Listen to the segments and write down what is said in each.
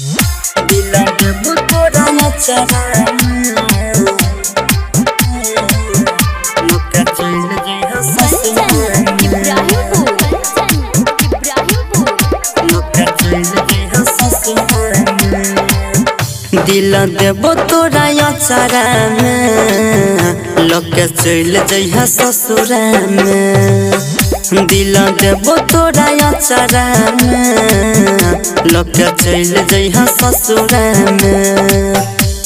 दिल देबो तोरा अचारा लुका चल जइहा ससुराल लुका चल जइहा ससुराल दिल देबो तोरा अचारा लुका चल जइहा ससुराल दिल देबो तोरा अचारा लुका चल जइहा ससुराल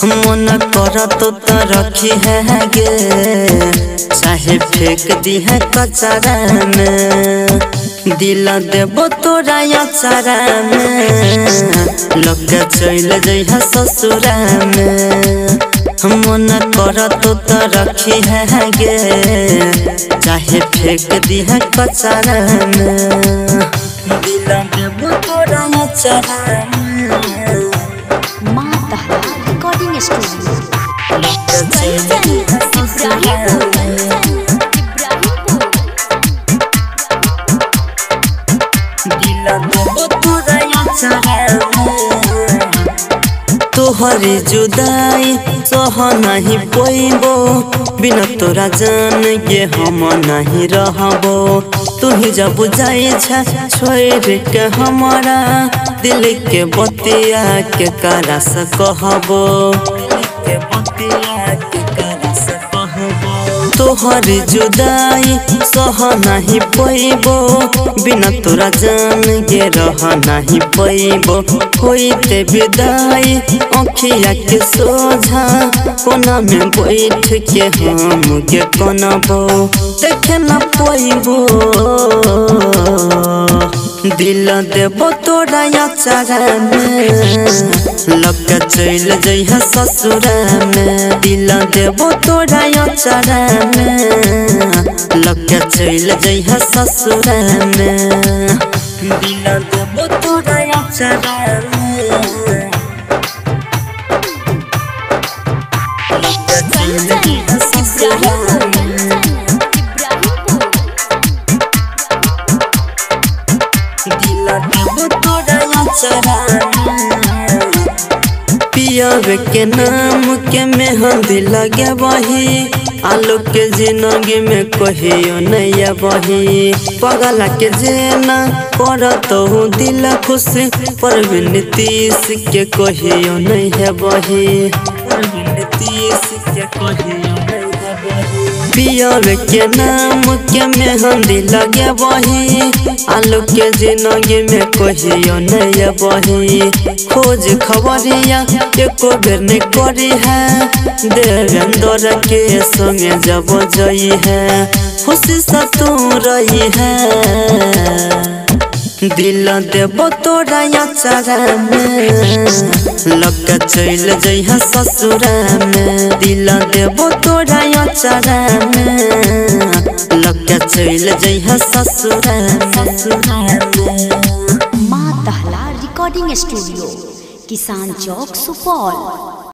मन करत तो रखी है गे चाहे फेंक दी है कचरा में दिल देबो तोरा अचारा लुका चल जइहा ससुराल मन करत तो रखी है गे चाहे फेंक दी है कचरा में दिल देबो तोरा अचारा रिकॉर्डिंग स्टूडियो तोहरे जुदाई सह नहीं पैबो बिना तोरा जान के हम नहीं रहबो तू ही जब जाई छोड़ के हमारा दिल के बतिया के करा से कहबो तोहर जुदाई सह नहीं पैबो बिना तोरा जान के रह नहीं पैबो होइते विदाई अखिया के सोझा कोना में बैठ के हम के कोनबो देखे न पैबो दिल देबो तोरा अचारा लुका चल जइहा ससुराल दिल देबो तोरा अचारा लुका चल जइहा ससुराल दिल देबो तोरा अचारा लुका चल जइहा ससुराल पियब के नाम के मेहंदी लगे बही आलू के जिंदगी में कहियो नहीं बही पगला के जेना करत हूँ दिल खुश पर नीतीश के कहियो नहीं है बही नीतीश के कहियो पियर के नाम के मेहंदी लगे बही आलू के जिंदगी में कहियो नहीं बही खोज खबरिया एको बेर नहीं करी है देवेंद्र के संगे जब जई है खुशी से तू रही है दिल देबो तोरा अचारा लुका चल जइहा ससुराल दिल देबो तोरा अचारा लुका चल जइहा ससुराल माँ दहला रिकॉर्डिंग स्टूडियो किसान चौक सुपौल।